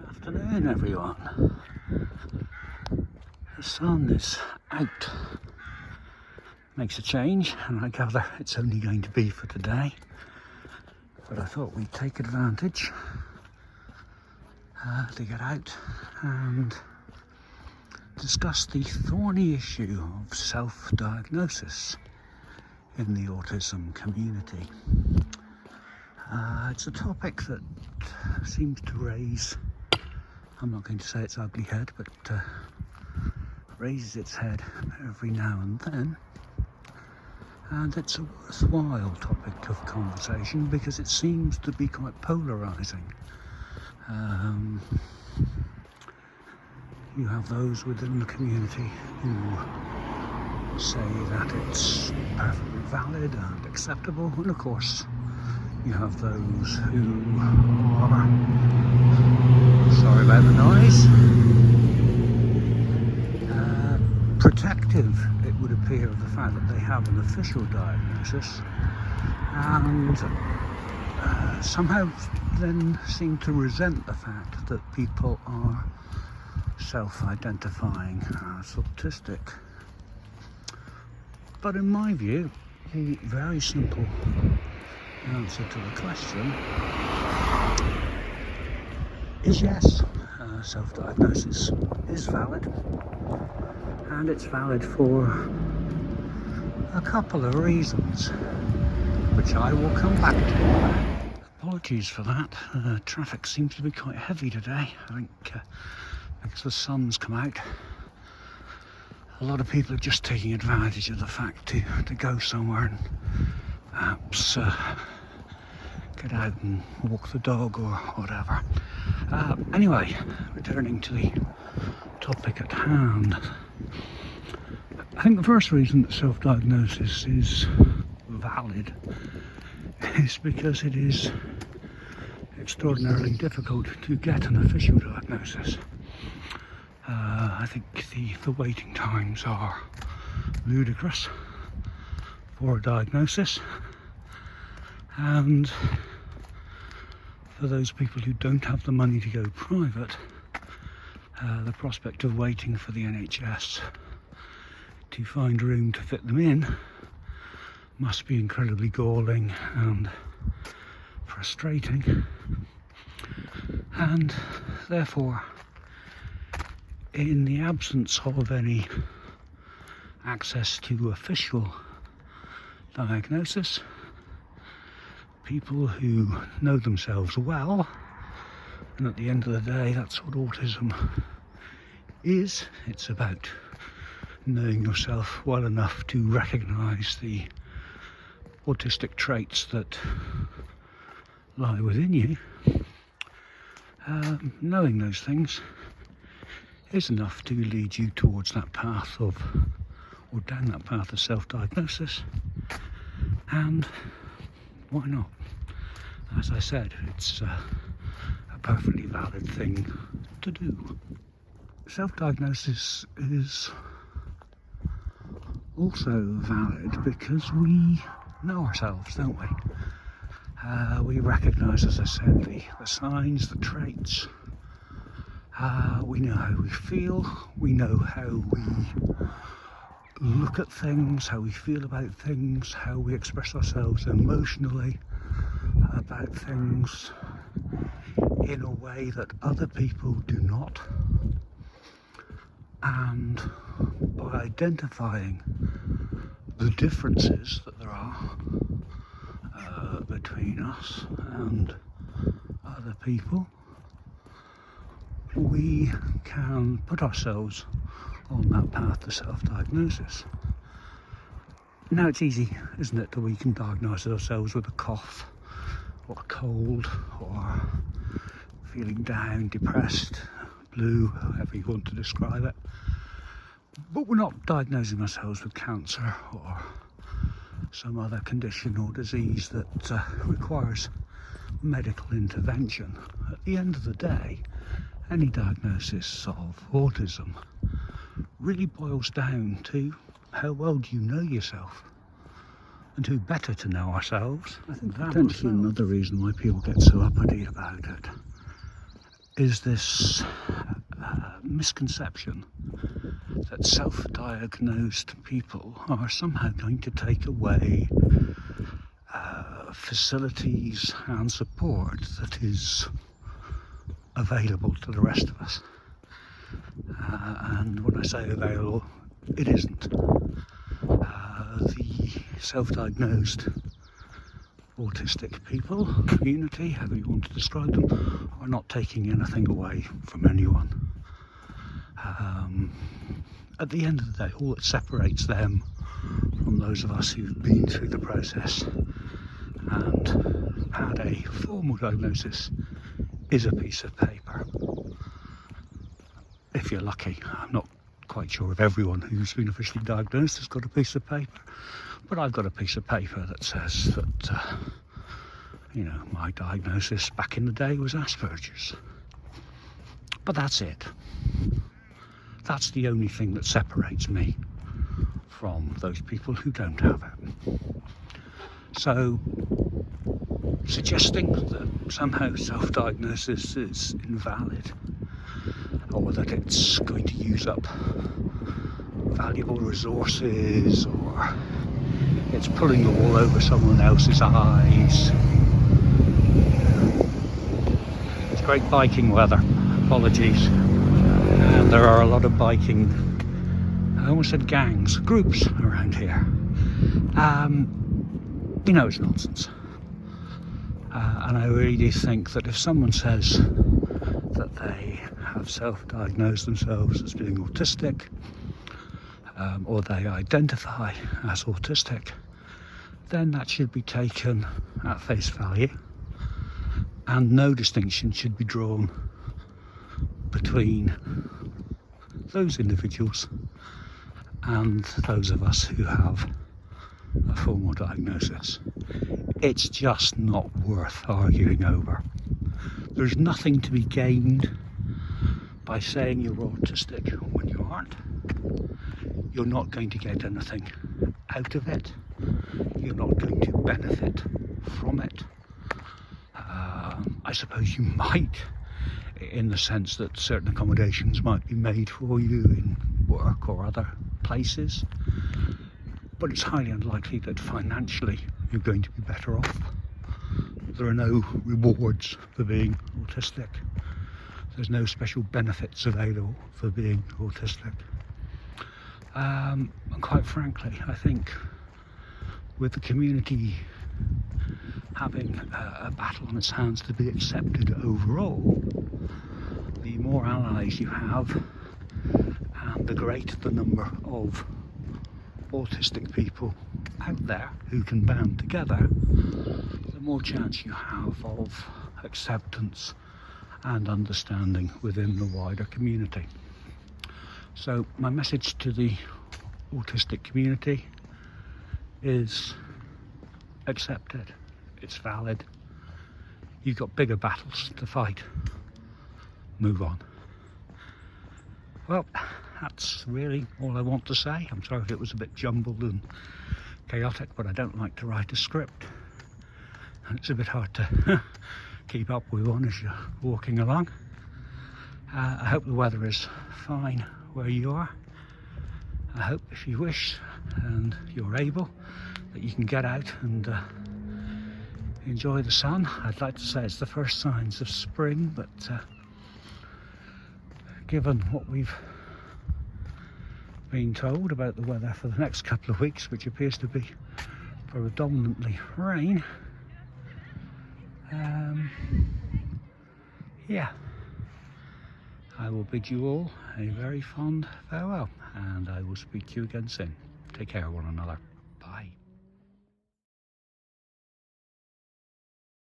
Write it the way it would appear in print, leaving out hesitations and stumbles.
Afternoon, everyone. The sun is out. Makes a change, and I gather it's only going to be for today. But I thought we'd take advantage to get out and discuss the thorny issue of self-diagnosis in the autism community. It's a topic that seems to raise, I'm not going to say its ugly head, but raises its head every now and then. And it's a worthwhile topic of conversation because it seems to be quite polarising. You have those within the community who say that it's perfectly valid and acceptable, and of course you have those who are, sorry about the noise, protective, it would appear, of the fact that they have an official diagnosis, and somehow then seem to resent the fact that people are self-identifying as autistic. But in my view, the very simple answer to the question is yes. Self-diagnosis is valid, and it's valid for a couple of reasons, which I will come back to. Apologies for that. Traffic seems to be quite heavy today. I think because the sun's come out, a lot of people are just taking advantage of the fact to go somewhere and perhaps get out and walk the dog or whatever. Anyway, returning to the topic at hand. I think the first reason that self-diagnosis is valid is because it is extraordinarily difficult to get an official diagnosis. I think the waiting times are ludicrous for a diagnosis, and for those people who don't have the money to go private, the prospect of waiting for the NHS to find room to fit them in must be incredibly galling and frustrating, and therefore, in the absence of any access to official diagnosis, people who know themselves well, and at the end of the day that's what autism is, it's about knowing yourself well enough to recognise the autistic traits that lie within you. Knowing those things is enough to lead you towards that path of, or down that path of self-diagnosis, and why not? As I said, it's a perfectly valid thing to do. Self-diagnosis is also valid because we know ourselves, don't we? We recognise, as I said, the signs, the traits. We know how we feel, we know how we look at things, how we feel about things, how we express ourselves emotionally about things in a way that other people do not. And by identifying the differences that there are between us and other people, we can put ourselves on that path to self-diagnosis. Now it's easy, isn't it, that we can diagnose ourselves with a cough or a cold or feeling down, depressed, blue, however you want to describe it. But we're not diagnosing ourselves with cancer or some other condition or disease that requires medical intervention. At the end of the day, any diagnosis of autism really boils down to how well do you know yourself, and who better to know ourselves. I think that's potentially another reason why people get so uppity about it is this misconception that self-diagnosed people are somehow going to take away facilities and support that is available to the rest of us. And when I say available, it isn't. The self-diagnosed autistic people, community, however you want to describe them, are not taking anything away from anyone. At the end of the day, all that separates them from those of us who've been through the process and had a formal diagnosis is a piece of paper. If you're lucky. I'm not quite sure if everyone who's been officially diagnosed has got a piece of paper, but I've got a piece of paper that says that my diagnosis back in the day was Asperger's. But that's it. That's the only thing that separates me from those people who don't have it. So suggesting that somehow self-diagnosis is invalid, or that it's going to use up valuable resources, or it's pulling the wool over someone else's eyes. It's great biking weather, apologies. And there are a lot of biking, I almost said gangs, groups around here. It's nonsense. And I really do think that if someone says that they have self-diagnosed themselves as being autistic, or they identify as autistic, then that should be taken at face value, and no distinction should be drawn between those individuals and those of us who have a formal diagnosis. It's just not worth arguing over. There's nothing to be gained by saying you're autistic when you aren't. You're not going to get anything out of it. You're not going to benefit from it. I suppose you might, in the sense that certain accommodations might be made for you in work or other places, but it's highly unlikely that financially you're going to be better off. There are no rewards for being autistic. There's no special benefits available for being autistic. And quite frankly, I think with the community having a battle on its hands to be accepted overall, the more allies you have and the greater the number of autistic people out there who can band together, the more chance you have of acceptance and understanding within the wider community. So my message to the autistic community is accept it. It's valid. You've got bigger battles to fight. Move on. Well, that's really all I want to say. I'm sorry if it was a bit jumbled and chaotic, but I don't like to write a script. And it's a bit hard to keep up with one as you're walking along. I hope the weather is fine where you are. I hope, if you wish and you're able, that you can get out and enjoy the sun. I'd like to say it's the first signs of spring, but given what we've been told about the weather for the next couple of weeks, which appears to be predominantly rain, I will bid you all a very fond farewell, and I will speak to you again soon. Take care of one another.